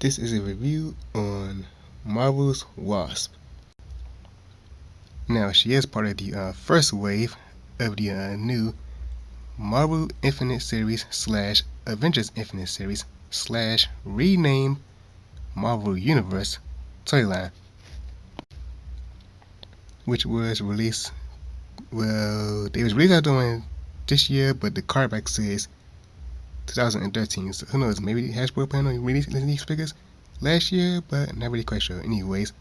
This is a review on Marvel's Wasp. Now, she is part of the first wave of the new Marvel Infinite Series slash Avengers Infinite Series slash renamed Marvel Universe toyline, which was released, they was released out during this year, but the card back says 2013, so who knows, maybe Hasbro planned on releasing these figures last year, but not really quite sure. Anyways,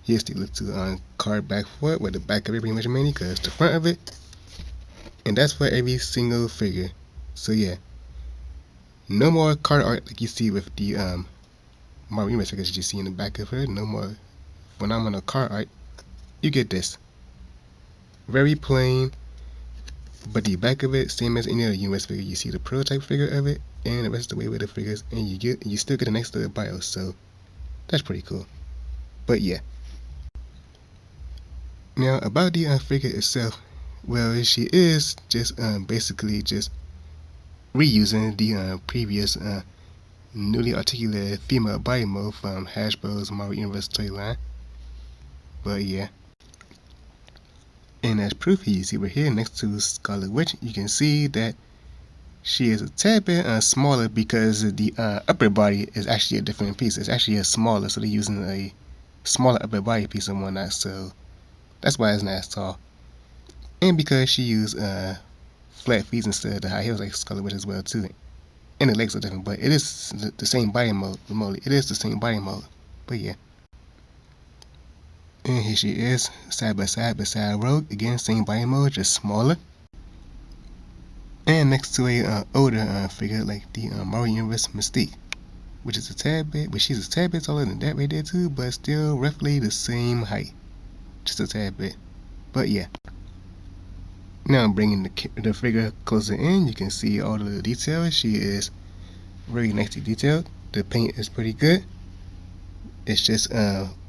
here's the look to card back for it, with the back of it pretty much mainly, because the front of it, and that's for every single figure. So yeah, no more card art like you see with the Marvel Universe figures that you see in the back of her. No more phenomenal card art. You get this, very plain, but the back of it, same as any other US figure. You see the prototype figure of it, and the rest of the way with the figures, and you still get a nice little bio. So that's pretty cool. But yeah. Now about the figure itself, well, she is just basically just reusing the previous newly articulated female body mold from Hasbro's Marvel Universe toyline. But yeah. And as proof, you see right here next to Scarlet Witch, you can see that she is a tad bit smaller, because the upper body is actually a different piece. It's actually a smaller, so they're using a smaller upper body piece and whatnot, so that's why it's not as tall. And because she used flat feet instead of the high heels like Scarlet Witch as well too. And the legs are different, but it is the same body mode. It is the same body mode. But yeah. And here she is, side by side beside Rogue. Again, same body mode, just smaller. And next to a older figure like the Marvel Universe Mystique, which is a tad bit, but she's a tad bit taller than that right there too, but still roughly the same height, just a tad bit. But yeah. Now I'm bringing the figure closer in. You can see all the details. She is very nicely detailed. The paint is pretty good. It's just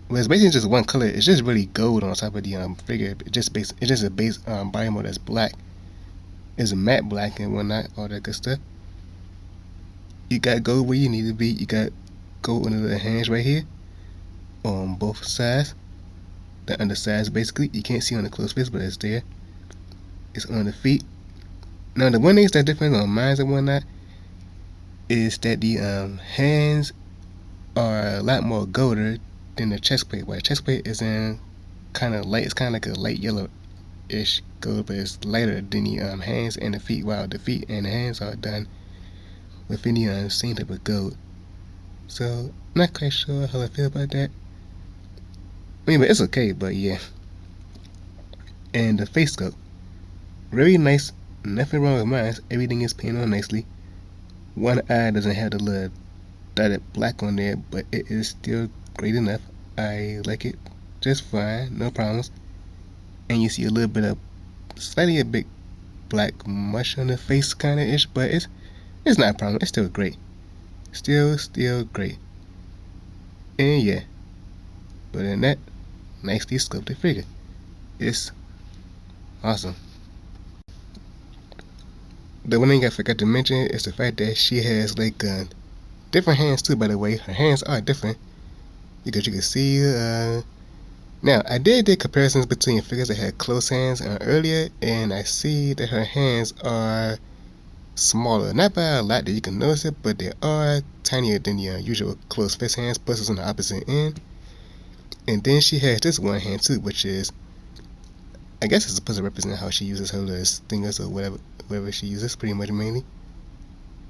well, it's basically just one color. It's just really gold on top of the figure. It's just a base body mode that's black. It's a matte black and whatnot, all that good stuff. You got gold where you need to be. You got gold under the hands right here on both sides. The undersides basically. You can't see on the close face, but it's there. It's on the feet. Now the one thing that's different on mine and whatnot is that the hands are a lot more golder than the chest plate. While the chest plate is in kind of light, it's kind of like a light yellow-ish gold, but it's lighter than the hands and the feet. While the feet and the hands are done with any same type of gold. So not quite sure how I feel about that. I mean, but it's okay. But yeah. And the face sculpt, very nice. Nothing wrong with mine. Everything is painted on nicely. One eye doesn't have the little dotted black on there, but it is still great enough. I like it just fine, no problems. And you see a little bit of slightly a big black mush on the face, kind of ish, but it's not a problem. It's still great. Still great. And yeah. But in that nicely sculpted figure, it's awesome. The one thing I forgot to mention is the fact that she has like different hands too. By the way, her hands are different, because you can see now I did comparisons between figures that had close hands earlier, and I see that her hands are smaller, not by a lot that you can notice it, but they are tinier than the usual close fist hands, plus it's on the opposite end. And then she has this one hand too, which is, I guess it's supposed to represent how she uses her little stingers or whatever she uses, pretty much mainly.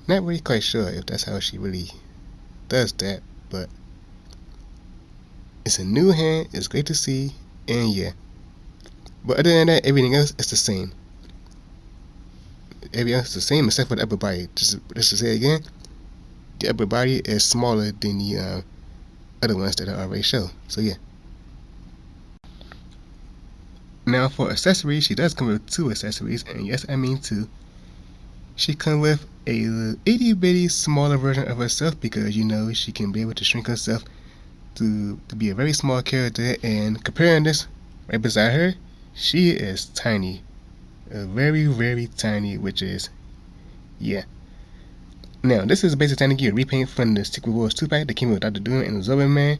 Not really quite sure if that's how she really does that, but it's a new hand, it's great to see, and yeah. But other than that, everything else is the same. Everything else is the same except for the upper body. Just to say again, the upper body is smaller than the other ones that I already showed. So yeah. Now for accessories, she does come with 2 accessories, and yes, I mean 2. She comes with a itty bitty smaller version of herself, because you know she can be able to shrink herself to be a very small character. And comparing this right beside her, she is tiny, very tiny, which is yeah. Now, this is basically trying to get a repaint from the Secret Wars 2 pack that came with Dr. Doom and the Zobel Man.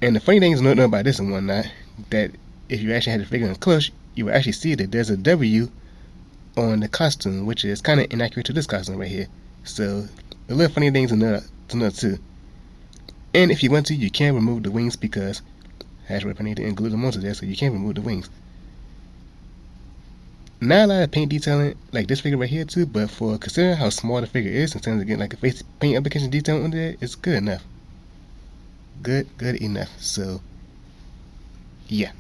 And the funny thing is, know about this and whatnot, that if you actually had the figure in close, you will actually see that there's a W on the costume, which is kind of inaccurate to this costume right here. So, a little funny things to know too. And if you want to, you can remove the wings because Hasbro need to include the monster there, so you can remove the wings. Not a lot of paint detailing like this figure right here too, but for considering how small the figure is in terms of getting like a face paint application detail under there, it's good enough. Good enough. So yeah.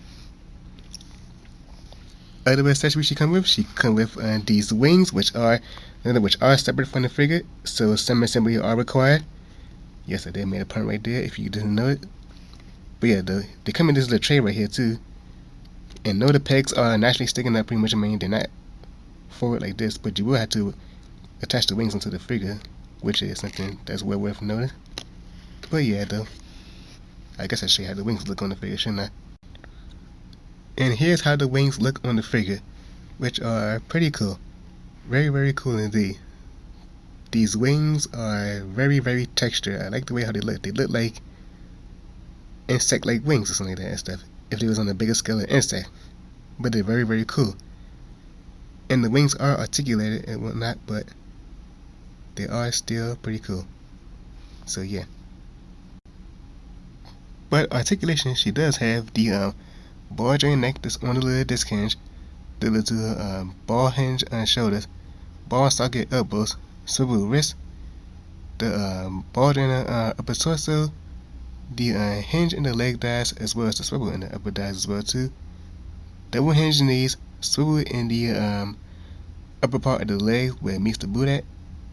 Other accessories she come with these wings, which are separate from the figure, so some assembly are required. Yes, I did make a pun right there if you didn't know it. But yeah, they come in this little tray right here too. And no, the pegs are naturally sticking up pretty much. I mean, they're not forward like this, but you will have to attach the wings onto the figure, which is something that's well worth noting. But yeah, though, I guess I should show you how the wings look on the figure, shouldn't I? And here's how the wings look on the figure, which are pretty cool. Very cool indeed. These wings are very textured. I like the way how they look. They look like insect-like wings or something like that and stuff, if they was on a bigger scale of insect. But they're very cool. And the wings are articulated and whatnot, but they are still pretty cool. So yeah. But articulation, she does have the ball joint neck that's on the little disc hinge, the little ball hinge on shoulders, ball socket elbows, swivel wrist, the ball joint upper torso, the hinge in the leg dies, as well as the swivel in the upper dies as well too. Double hinge knees, swivel in the upper part of the leg where it meets the boot at,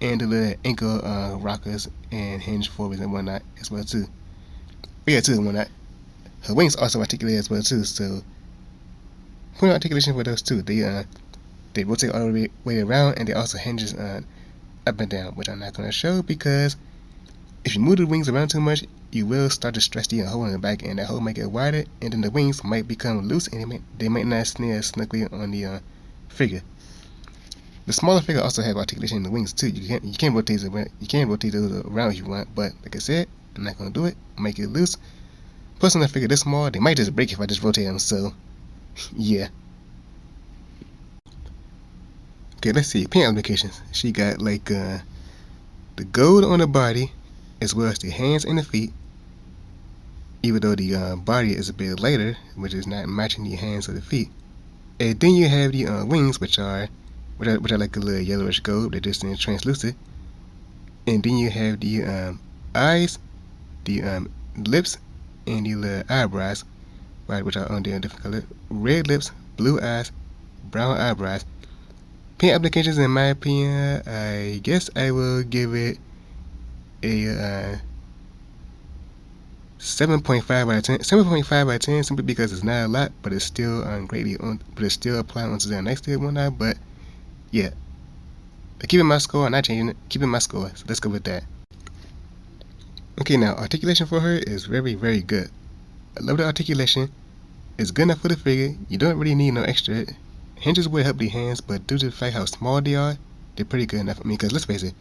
and the little ankle rockers and hinge forwards and whatnot as well too. But yeah, too and whatnot. Her wings also articulate as well too, so point articulation for those too. They rotate all the way around, and they also hinges up and down, which I'm not going to show because if you move the wings around too much, you will start to stretch the hole in the back, and that hole might get wider, and then the wings might become loose, and they might not snare snugly on the figure. The smaller figure also has articulation in the wings too. You can rotate those around if you want, but like I said, I'm not gonna do it. Make it loose. Plus, on a figure this small, they might just break if I just rotate them. So, yeah. Okay, let's see paint applications. She got like the gold on the body, as well as the hands and the feet. Even though the body is a bit lighter, which is not matching the hands or the feet. And then you have the wings, which are like a little yellowish gold. They're just translucent. And then you have the eyes, the lips, and the little eyebrows, right, which are on there in different color. Red lips, blue eyes, brown eyebrows. Paint applications, in my opinion, I guess I will give it a 7.5 out of 10. 7.5 out of 10, simply because it's not a lot, but it's still but it's still applying onto the next and whatnot. But yeah, keeping my score, I'm not changing it. Keeping my score, so let's go with that. Okay, now articulation for her is very good. I love the articulation. It's good enough for the figure. You don't really need no extra. Hinges will help the hands, but due to the fact how small they are, they're pretty good enough. I mean, because let's face it,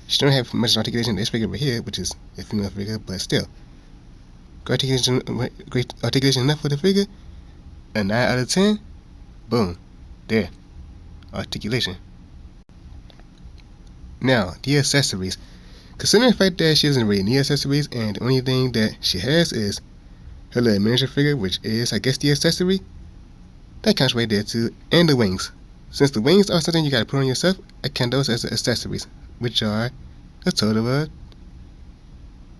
she don't have much articulation in this figure right here, which is a female figure, but still. Great articulation enough for the figure. A 9 out of 10. Boom. There. Articulation. Now, the accessories. Considering the fact that she doesn't really need accessories, and the only thing that she has is her little miniature figure, which is, I guess, the accessory. That counts right there too. And the wings. Since the wings are something you gotta put on yourself, I count those as accessories, which are a total of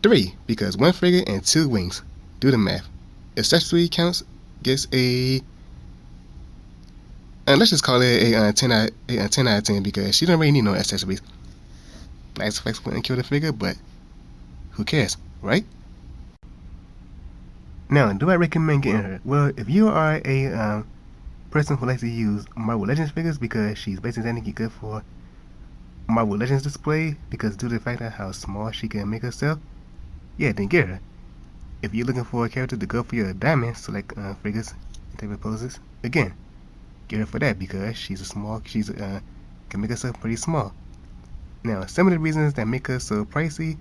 3, because 1 figure and 2 wings. Do the math. Accessory counts gets a let's just call it a 10 out of 10 because she don't really need no accessories. Nice flex wouldn't kill the figure, but who cares, right? Now, do I recommend getting her? Well, if you are a person who likes to use Marvel Legends figures, because she's basically technically good for Marvel Legends display, because due to the fact of how small she can make herself, yeah, then get her. If you're looking for a character to go for your diamond select figures and type of poses, again, get her for that because she's can make herself pretty small. Now, some of the reasons that make her so pricey,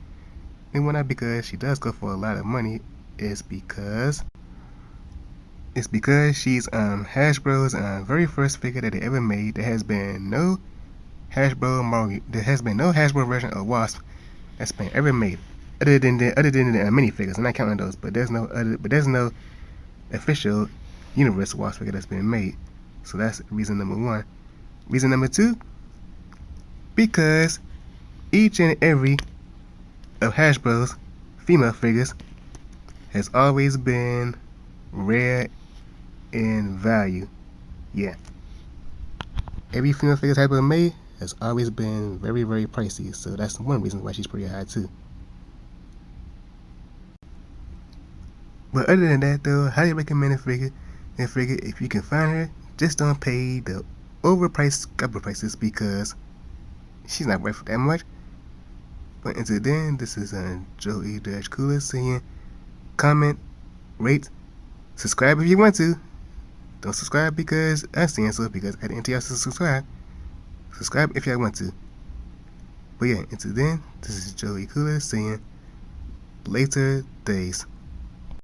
and one not because she does go for a lot of money, is because she's Hasbro's very first figure that they ever made. There has been no Hasbro version of Wasp that's been ever made, other than the minifigures. I'm not counting those, but there's no official universe Wasp figure that's been made. So that's reason number one. Reason number two, because each and every of Hasbro's female figures has always been rare in value. Yeah, every female figure Hasbro made has always been very, very pricey. So that's one reason why she's pretty high too. But other than that, though, highly recommend a figure. And figure if you can find her, just don't pay the overpriced scalper prices because she's not worth that much. But until then, this is Joey Cooler saying, comment, rate, subscribe if you want to. Don't subscribe because I'm saying so, because I didn't tell y'all to subscribe. Subscribe if y'all want to. But yeah, until then, this is Joey Cooler saying, later days.